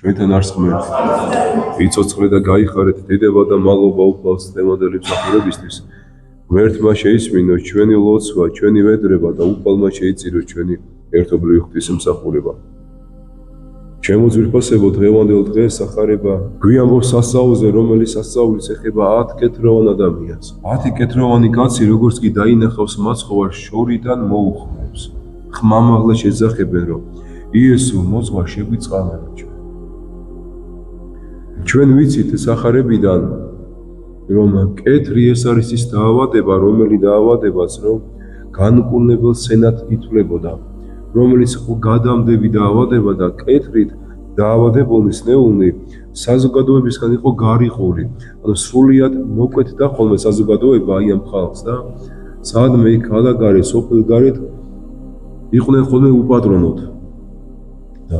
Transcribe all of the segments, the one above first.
ჩვენთან არს ღმერთი. იცოცხლე და გაიხარეთ დედება და მადლობა უფალს წინამორბედელი მსახურებისთვის. ღმერთმა შეისმინოს ჩვენი ლოცვა, ჩვენი ვედრება და უფალმა შეიწიროს ჩვენი ერთობლივი ღვთისმსახურება. ჩემო ძვირფასებო, დღევანდელ დღეს ახარება გვიამბობს სასწაულზე, რომელიც სასწაულიც ეხება 10 კეთროვან ადამიანს. 10 კეთროვანი კაცი როგორც კი დაინახავს მაცხოვარს შორიდან მოუხმობს. ხმამაღლა შეძახებენ, რომ იესო მოძღვარ შეგვიწყალანა ჩვენ. ჩვენ ვიცით სახარებიდან, რომ კეთრი ეს არის ის დაავადება, რომელი დაავადებაც რომ განკურნებელ სენად ითვლებოდა, რომელიც გადამდები დაავადება და კეთრით დაავადებულნის ნეულნი საზოგადოებისგან იყო გარიყული. ანუ სრულიად მოკვეთდა ხოლმე საზოგადოება აი ამ ხალხს და სადმე იქ ქალაქგარეთ, სოფელგარეთ იყვნენ ხოლმე უპატრონოდ. და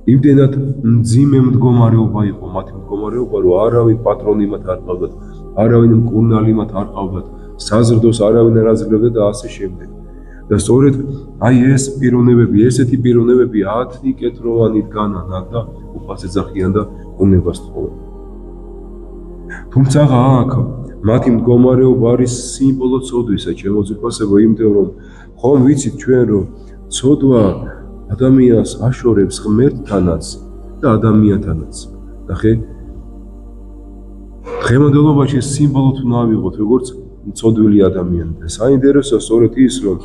იმდენად მძიმე მდგომარეობა იყო მათი მდგომარეობა, რომ არავინ პატრონი მათ არ ყავდათ, არავინ მკურნალი მათ არ ყავდათ, საზრდოს არავინ არ აძლევდა და ასე შემდეგ. და სწორედ აი ეს პიროვნებები, ესეთი პიროვნებები 10 კეთროვანი დგანან და უფალს ეძახიან და უნებას თხოვენ. თუმცა აქ მათი მდგომარეობა არის სიმბოლო ცოდვისა, ჩემო ძვირფასებო, იმიტომ რომ ხომ ვიცით ჩვენ რომ ცოდვა ადამიანს აშორებს ღმერთთანაც და ადამიანთანაც. ნახე, დღევანდელობაში სიმბოლო თუ ნავიღოთ, როგორც ცოდვილი ადამიანი. და საინტერესოა სწორედ ის, რომ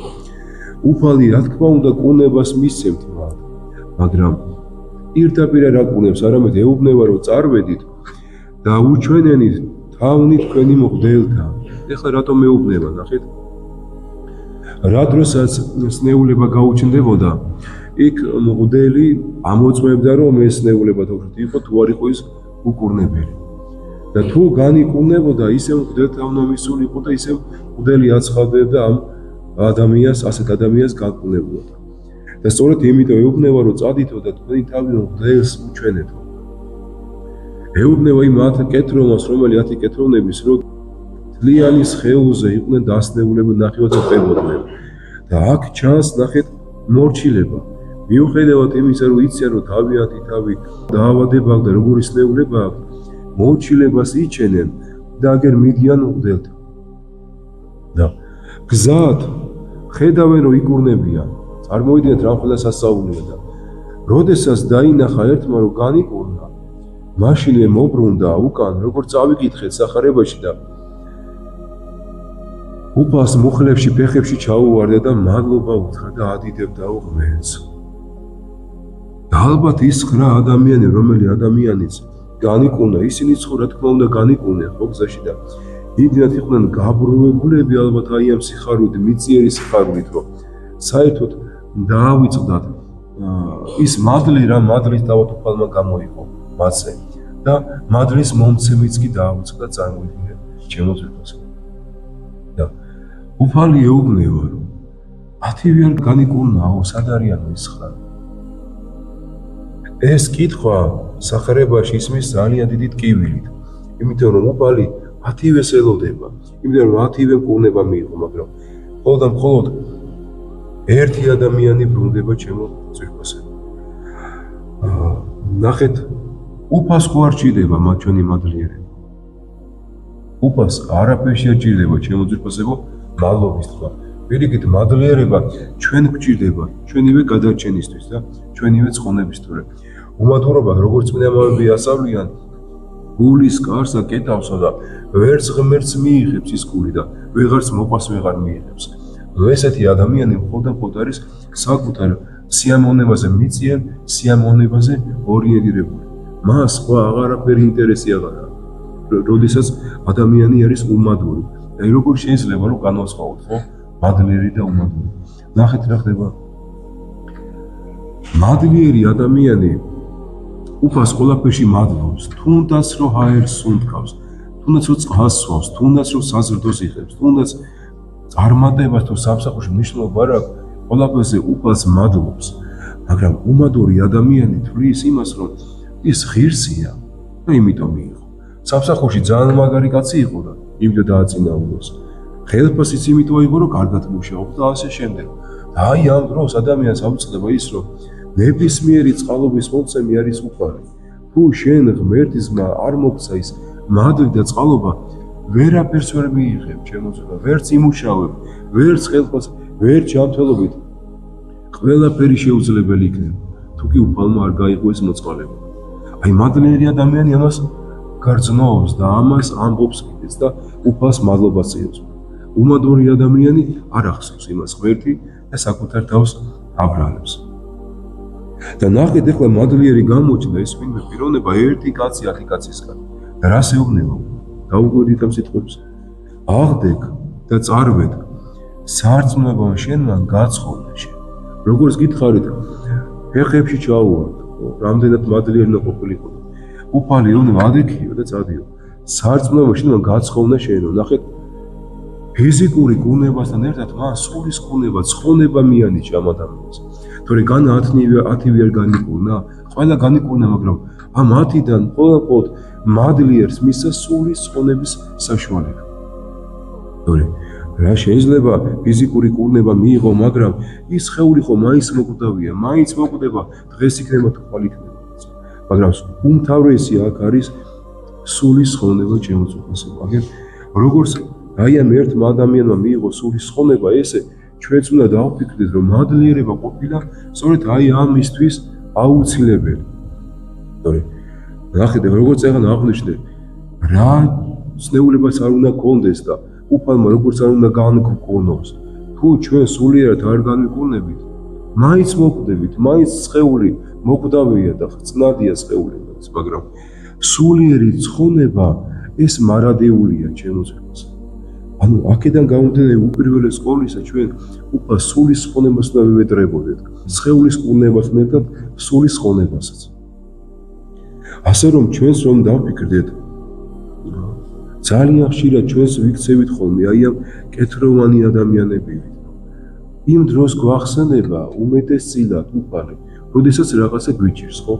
უფალი რა თქმა უნდა კუნებას მისცემთ მათ, მაგრამ პირდაპირ არ აკუნებს, არამედ ეუბნება რომ წარვედით და უჩვენენით თავნით თქვენი მღვდელთა. ეხლა რატომ ეუბნება, ნახეთ? რა დროსაც სნეულება გაუჩნდებოდა, იქ მღვდელი ამოწმებდა რომ ეს სნეულება თორემ იყო თუ არ იყო ის უკურნებელი. და თუ განიკურნებოდა, ისე მღვდელთა უნდა მისულიყო და ისე მღვდელი აცხადებდა ამ ადამიანს, ასეთ ადამიანს განკურნებოდა. და სწორედ იმიტომ ეუბნება რომ წადითო და თქვენი თავი მღვდელს უჩვენეთო. ეუბნება იმ 10 კეთროვანს, რომელი 10 კეთროვნების რომ თლიანის ხეულზე იყვნენ დასნეულები ნახევარზე პებოდნენ. და აქ ჩანს ნახეთ მორჩილება. მიუხედავად იმისა რომ იციან რომ თავი დაავადება და როგორი სნეულება აქვს, მორჩილებას იჩენენ და აგერ მიდიან მღვდელთან. და გზად ხედავენ რომ იკურნებიან. წარმოვიდგინეთ რა ყველა სასწაულია და როდესაც დაინახა ერთმა რომ განიკურნა, მაშინვე მობრუნდა უკან, როგორც წავიკითხეთ სახარებაში და უფალს მუხლებში, ფეხებში ჩაუვარდა და მადლობა უთხრა და ადიდებდაო ღმერთს. და ალბათ ის 9 ადამიანი, რომელი ადამიანიც განიკურნა, ისინიც ხო რა თქმა უნდა განიკურნენ ხო გზაში და იმდენად იყვნენ გაბრუებულები ალბათ აი ამ სიხარულით, მიწიერი სიხარულით, რომ საერთოდ დაავიწყდათ ის მადლი რა მადლის თავად უფალმა გამოიყო მასე და მადლის მომცემიც კი დაავიწყდა წარმოიდგინეთ ჩემო ძვირფასებო. და უფალი ეუბნება რომ 10 არ განიკურნაო, სად არიანო ის 9? ეს კითხვა სახარებაში ისმის ძალიან დიდი ტკივილით, იმიტომ რომ უფალი 10-ვეს ელოდება, იმიტომ რომ 10-ვე მკურნება მიიღო, მაგრამ მხოლოდ ერთი ადამიანი ბრუნდება ჩემო ძვირფასებო. ნახეთ, უფალს ხო არ ჭირდება მათ ჩვენი მადლიერება. უფალს არაფერი არ ჭირდება ჩემო ძვირფასებო მადლობის თქვა. პირიქით მადლიერება ჩვენ გვჭირდება ჩვენივე გადარჩენისთვის და ჩვენივე ცხონებისთვის. უმადლობა როგორც წმინდა მამები ასავლიან, გულის კარს აკეტავსო და ვერც ღმერთს მიიღებს ის გული და ვეღარც მოყვას ვეღარ მიიღებს. ესეთი ადამიანი მხოლოდ არის საკუთარ სიამოვნებაზე მიწიან, სიამოვნებაზე ორიენტირებული. მას სხვა აღარაფერი ინტერესი აღარ აქვს. როდესაც ადამიანი არის უმადლოი. და როგორ შეიძლება რომ განვასხვაოთ, ხო? მადლიერი და უმადლოი. ნახეთ რა ხდება. მადლიერი ადამიანი უფალს ყველაფერში მადლობს, თუნდაც რომ ჰაერს უნთქავს, თუნდაც რომ წყალს სვავს, თუნდაც რომ საზრდოს იღებს, თუნდაც წარმატებას თუ სამსახურში მნიშვნელობა არ აქვს, ყველაფერზე უფალს მადლობს. მაგრამ უმადლოი ადამიანი თვლის იმას, რომ ის ღირსია და იმიტომ მიიღო. სამსახურში ძალიან მაგარი კაცი იყო და იმიტომ დააწინაუროს. ხელფასიც იმიტომ იყო, რომ კარგად მუშაობდა და ასე შემდეგ. და აი ამ დროს ადამიანს აუწყდება ის, რომ ნებისმიერი წყალობის მომცემი არის უფალი. თუ შენ ღმერთისმა არ მოგცა ის მადლი და წყალობა, ვერაფერს ვერ მიიღებ, ჩემო ძმა, ვერც იმუშავებ, ვერც ხელფას, ვერც ჯანმრთელობით. ყველაფერი შეუძლებელი იქნება, თუ კი უფალმა არ გაიღო ეს მოწყალება. აი მადლიერი ადამიანი ამას გარწნობს და ამას ამბობს კიდეც და უფალს მადლობას იღებს. უმადლორი ადამიანი არ ახსოვს იმას ღმერთი და საკუთარ თავს აბრალებს. და ნახეთ ახლა მადლიერი გამოჩნდა ეს ვინმე პიროვნება ერთი კაცი 10 კაცისგან. და რას ეუბნება? დაუგვერდით ამ სიტყვებს. აღდეკ და წარვედ სარწმუნოებამ შენმან გაცხოვნე შენ. როგორც გითხარით, ფეხებში ჩაუვარდ, რამდენად მადლიერი უნდა ყოფილიყო. უფალი ეუბნება ადექიო და წადიო. სარწმუნოებამ შენმან გაცხოვნე შენო. ნახეთ, ფიზიკური გუნებასთან ერთად მან სულის გუნება, ცხონება მიანიჭა ამ ადამიანს. თორე განა 10 არ განიკურნა, ყველა განიკურნა, მაგრამ ამ 10-დან მხოლოდ მადლიერს მისცა სულის ცხონების საშუალება. თორე რა შეიძლება ფიზიკური კურნება მიიღო, მაგრამ ის ხეული ხო მაინც მოკვდავია, მაინც მოკვდება, დღეს იქნება თუ ხვალ იქნება. მაგრამ უმთავრესი აქ არის სულის ცხონება ჩემოწმულსა. აგერ როგორც აი ამ ერთმა ადამიანმა მიიღო სულის ცხონება, ესე ჩვენც უნდა დავფიქრდეთ, რომ მადლიერება ყოფილა სწორედ აი ამისთვის აუცილებელი. თორე ნახეთ, როგორც ეგან აღნიშნე, რა ცნეულებას არ უნდა გქონდეს და უფალმა როგორც არ უნდა განგვკურნოს. თუ ჩვენ სულიერად არ განვიკურნებით, მაინც მოკვდებით, მაინც სხეული მოკვდავია და წნადია სხეული, მაგრამ სულიერი ცხონება ეს მარადეულია ჩემოწმებას. ანუ აქედან გამომდინარე უპირველეს ყოვლისა ჩვენ უფალ სულის ცხონებას უნდა ვევედრებოდეთ, სხეულის კურნებასთან ერთად სულის ცხონებასაც. ასე რომ ჩვენს რომ დავფიქრდეთ, ძალიან ხშირად ჩვენს ვიქცევით ხოლმე აი ამ კეთროვანი ადამიანებით. იმ დროს გვახსენება უმეტესწილად უფალი, როდესაც რაღაცა გვიჭირს, ხო?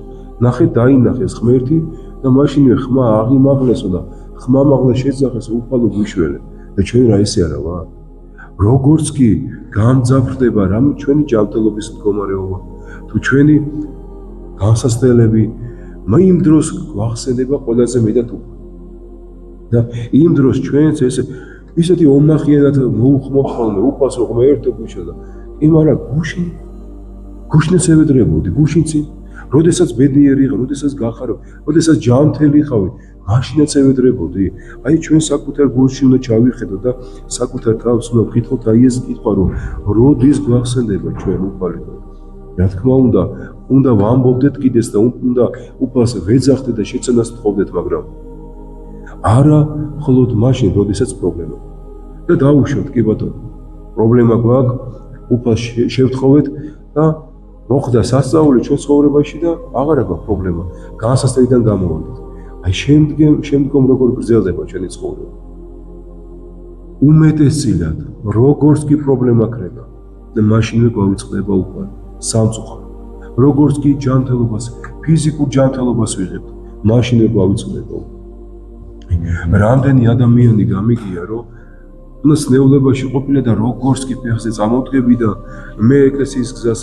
ნახეთ, დაინახეს ღმერთი და მაშინვე ხმა აღიმაღლესო და ხმა მაღლა შეძახეს უფალო გვიშველე. და ჩვენ რა ესე არა ვარ? როგორც კი გამძაფრდება რამე ჩვენი ჯანმრთელობის მდგომარეობა, თუ ჩვენი განსაცდელები, იმ დროს გვახსენება ყველაზე მეტად უფალი. და იმ დროს ჩვენც ისეთი ომნახიერად მოუხმობ ხოლმე უფალს, რომ ღმერთო გვიშველა. კი, მაგრამ გუშინიც ევედრებოდი, გუშინცი, როდესაც ბედნიერი ხარ, როდესაც გახარო, როდესაც ჯანმრთელი ხავი, მაშინაც ევედრებოდი. აი ჩვენ საკუთარ გულში უნდა ჩავიხედოთ და საკუთარ თავს უნდა ვკითხოთ აი ეს კითხვა, რომ როდის გვახსენდება ჩვენ უფალი. რა თქმა უნდა ვამბობდეთ კიდეც და უნდა უფალს ვეძახდეთ და შეცანას ვთხოვდეთ, მაგრამ არა მხოლოდ მაშინ, როდესაც პრობლემა. და დავუშვათ, კი ბატონო, პრობლემა გვაქვს, უფალს შევთხოვეთ და მოხდა სასწაული ჩვენ ცხოვრებაში და აღარა გვაქვს პრობლემა. განსასწრიდან გამოვიდეთ. აი შემდგომ როგორ გრძელდება ჩვენი ცხოვრება. უმეტესწილად, როგორც კი პრობლემა ქრება და მაშინვე გვავიწყდება უფალი, სამწუხარო. როგორც კი ჯანმრთელობას, ფიზიკურ ჯანმრთელობას ვიღებთ, მაშინვე გვავიწყდება. რამდენი ადამიანი გამიგია, რომ უნდა სნეულებაში ყოფილა და როგორც კი ფეხზე წამოვდგები და მე ეკლესიის გზას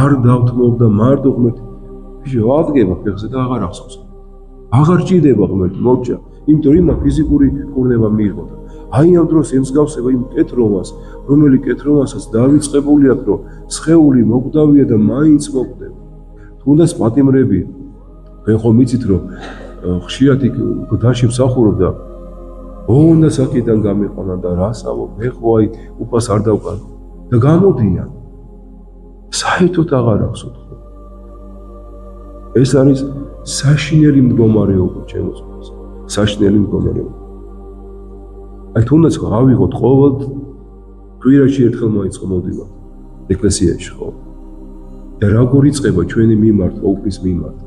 არ დავთმობ და მარტო ღმერთი აღდგება ფეხზე და აღარ ახსოვს. აღარ ჭირდება ღმერთი, მოვჭა, იმიტომ რომ იმა ფიზიკური კურნება მიიღო და აი ამ დროს ემსგავსება იმ კეთროვას, რომელიც კეთროვასაც დავიწყებული აქვს, რომ სხეული მოკვდავია და მაინც მოკვდება. თუნდაც პატიმრები, თქვენ ხომ იცით, რომ ხშირად იქ გდანში მსახურობ და უნდა საკიდან გამიყვანა და რასავო, მე ხო აი უფას არ დავკარგო და გამოდიან. საერთოდ აღარ ახსოვთ. ეს არის საშინელი მდგომარეობა ჩემოწმულს. საშინელი მდგომარეობა. აი თუნდაც გავიღოთ ყოველ კვირაში ერთხელ მაინც მოდივართ ეკლესიაში, ხო? და როგორ იწყება ჩვენი მიმართ, უფლის მიმართ?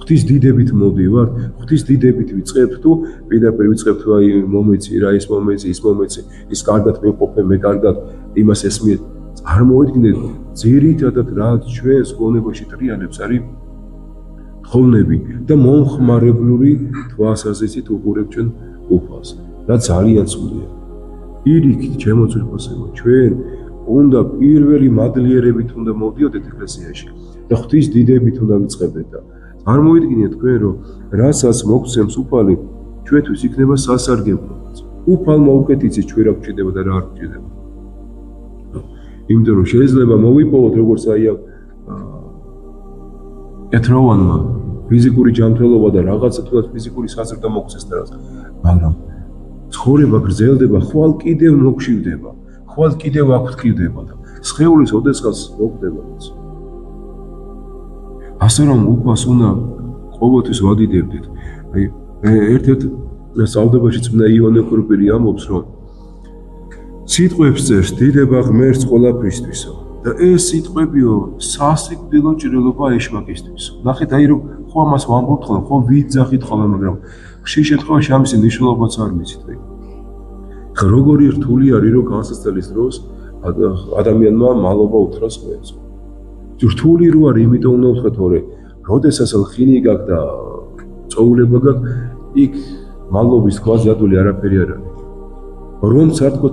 ღვთის დიდებით მოდივართ, ღვთის დიდებით ვიწყებთ თუ პირდაპირ ვიწყებთ თუ აი მომეცი რა, ის მომეცი, ის კარგად მეყოფე, მე კარგად იმას ესმიეთ. წარმოიდგინეთ, ძირითადად რაც ჩვენს გონებაში ტრიალებს არის თხოვნები და მომხმარებლური თვალსაზრისით უყურებ ჩვენ უფალს. რა ძალიან სულია. პირიქით ჩემოწმებასება ჩვენ უნდა პირველი მადლიერებით უნდა მოვდიოდეთ ეკლესიაში და ღვთის დიდებით უნდა ვიწყებდეთ და არ მოიდგინეთ თქვენ, რომ რასაც მოგცემს უფალი, ჩვენთვის იქნება სასარგებლოც. უფალმა უკეთ იცის ჩვენ რა გვჭირდება და რა არ გვჭირდება. იმიტომ რომ შეიძლება მოვიპოვოთ როგორც აი ამ ეთროვანმა ფიზიკური ჯანმრთელობა და რაღაცა თუნდაც ფიზიკური საზრდა მოგცეს და რაღაც, მაგრამ ცხოვრება გრძელდება, ხვალ კიდევ მოგშივდება, ხვალ კიდევ აფრთხილდება და სხეულის ოდესღაც მოკვდება. ასე რომ უფალს უნდა ყოველთვის ვადიდებდეთ. აი ერთ-ერთ საუბარში წმინდა იოანე კურპირი ამბობს, რომ სიტყვებს წერს დიდება ღმერთს ყველაფრისთვისო და ეს სიტყვებიო სასიკვდილო ჭრილობა ეშმაკისთვისო. ნახეთ, აი რომ ხო ამას ვამბობთ ხოლმე, ხო ვიძახით ხოლმე, მაგრამ ხშირ შემთხვევაში ამისი მნიშვნელობაც არ ვიცით. როგორი რთული არის რომ განსაცდელის დროს ადამიანმა მალობა უთხრას ღმერთს. რთული რო არის, იმიტომ უნდა ვთქვათ, თორე როდესაც ხინი გაქვს და წოულება გაქვს, იქ მალობის ქვაზე ადვილი არაფერი არ არის. რომც არ თქო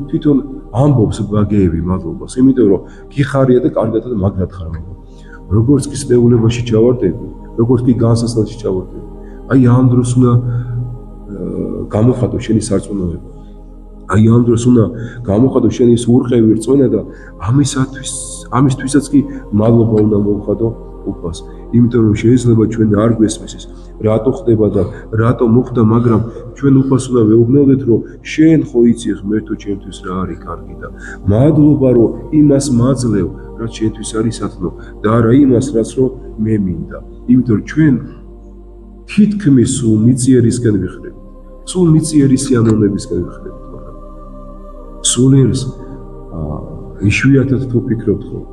თვითონ ამბობს ბაგეები მადლობას, იმიტომ რომ გიხარია და კარგად და მაგრად ხარ. როგორც კი სნეულებაში ჩავარდები, როგორც კი განსაცდელში ჩავარდები, აი ამ დროს უნდა გამოხატო შენი სარწმუნოება. აი ამ დროს უნდა გამოხატო შენი ურყევი რწმენა და ამისთვისაც კი მადლობა უნდა მოვხატო უფალს. იმიტომ რომ შეიძლება ჩვენ არ გვესმის ის რატო ხდება და რატო მოხდა, მაგრამ ჩვენ უფალს უნდა ვეუბნოდეთ, რომ შენ ხო იცი ღმერთო ჩემთვის რა არის კარგი და მადლობა რომ იმას მაძლევ, რაც შენთვის არის სათნო და არა იმას, რაც რომ მე მინდა. იმიტომ რომ ჩვენ თითქმის სულ მიწიერისკენ ვიხრებით. სულ მიწიერი სიამოვნებისკენ ვიხრებით, მაგრამ სულიერს იშვიათად თუ ფიქრობთ ხოლმე.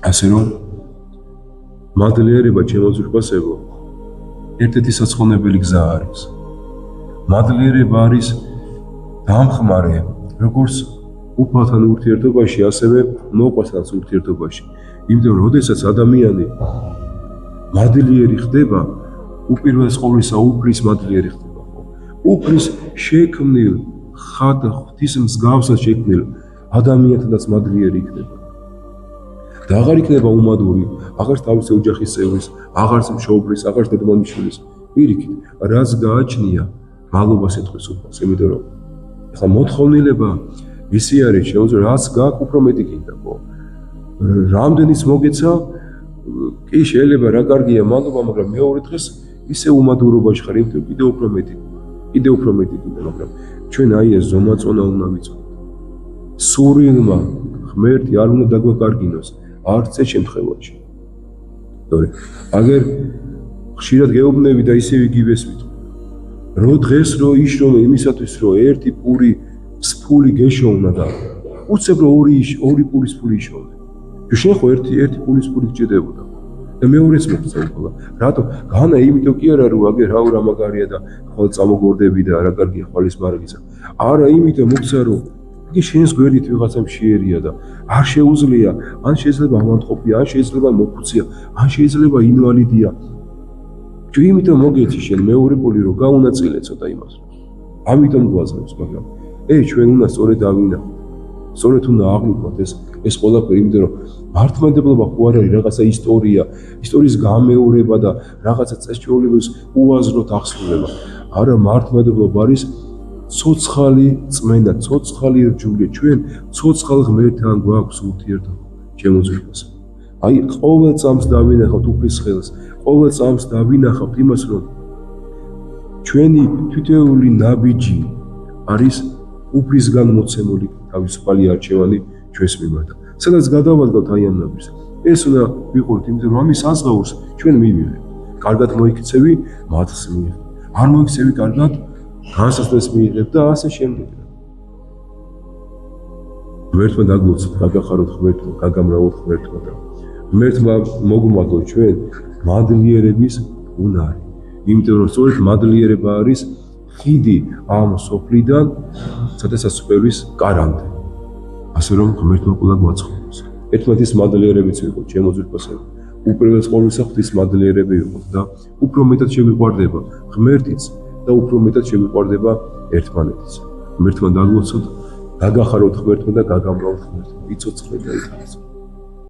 ასე რომ მადლიერება ჩემო ძვირფასებო, ერთ-ერთი საცხონებელი გზა არის. მადლიერება არის დამხმარე, როგორც უფალთან ურთიერთობაში, ასევე მოყვასთან ურთიერთობაში. იმიტომ რომ როდესაც ადამიანი მადლიერი ხდება, უპირველეს ყოვლისა უფლის მადლიერი ხდება. უფლის შექმნილ ხად ღვთის მსგავსად შექმნილ ადამიანთანაც მადლიერი იქნება. და აღარ იქნება უმადური, აღარც თავისი ოჯახის წევრის, აღარც მშობლის, აღარც დედმამიშვილის. პირიქით, რაც გააჩნია, მადლობას ეთქვეს უფალს, იმიტომ რომ ახლა მოთხოვნილება ისი არის, შეუძლია რაც გააქვს უფრო მეტი გინდა, ხო? რამდენიც მოგეცა, კი შეიძლება რა კარგია მადლობა, მაგრამ მეორე დღეს ისე უმადურობაში ხარ, იმიტომ კიდევ უფრო მეტი გინდა, მაგრამ ჩვენ აი ეს ზომაწონა უნდა ვიცოდეთ. სურვილმა ღმერთი არ უნდა დაგვაკარგინოს. არც ეს შემთხვევაში. აგერ ხშირად გეუბნები და ისევ გივესვით. რო დღეს რო იშრომე იმისათვის, რომ ერთი პური სფული გეშოვნა და უცებ რო ორი პურის ფული იშოვნე. შენ ხო ერთი პურის ფული გჭირდებოდა. და მეორეც მოგცა უფალა. რატო? განა იმიტომ კი არა რომ აგერ რა რა მაგარია და ხოლ წამოგორდები და რა კარგია ხვალის მარგისა. არა იმიტომ მოგცა რომ იგი შენს გვერდით ვიღაცა მშიერია და არ შეუძლია, ან შეიძლება ავანტყოფია, ან შეიძლება მოფუცია, ან შეიძლება ინვალიდია. თუ იმიტომ მოგეცი შენ მეორე პული რომ გაუნაწილე ცოტა იმას. ამიტომ გვაძლევს, მაგრამ ჩვენ უნდა სწორედ დავინახოთ. სწორედ უნდა აღვიქვათ ეს ყველაფერი, იმიტომ რომ მართლმადიდებლობა ხო არ არის რაღაცა ისტორიის გამეორება და რაღაცა წესჩვეულების უაზროდ აღსრულება. არა, მართლმადიდებლობა არის ცოცხალი წმენა, ცოცხალი რჯული, ჩვენ ცოცხალ ღმერთთან გვაქვს ურთიერთობა, ჩემო ძვირფასებო. აი ყოველ წამს დავინახავთ უფლის ხელს, ყოველ წამს დავინახავთ იმას, რომ ჩვენი თითოეული ნაბიჯი არის უფლისგან მოცემული თავისუფალი არჩევანი ჩვენს მიმართ. სადაც გადავალგავთ აი ამ ნაბიჯს. ეს უნდა ვიყუროთ, იმიტომ რომ ამის აზღაურს ჩვენ მივიღებთ. კარგად მოიქცევი, მათს მიიღებ. არ მოიქცევი კარგად, განსაცდელს მიიღებ და ასე შემდეგ. ღმერთმა დაგვოცოთ, გაგახაროთ ღმერთმა, გაგამრავლოთ ღმერთმა და ღმერთმა მოგმადლოთ ჩვენ მადლიერების უნარი. იმიტომ რომ სწორედ მადლიერება არის ხიდი ამ სოფლიდან სადასასწრების კარამდე. ასე რომ ღმერთმა ყველა გვაცხადოს. ერთმანეთის მადლიერებიც ვიყოთ, ჩემო ძვირფასებო. უპირველეს ყოვლისა ღვთის მადლიერები ვიყოთ და უფრო მეტად შეგვიყვარდება ღმერთიც და უფრო მეტად შეგვიყვარდება ერთმანეთიც. ღმერთმა დაგვოცოთ, გაგახაროთ ღმერთმა და გაგამრავლოთ ღმერთმა. იცოცხლეთ და ითანხმოთ.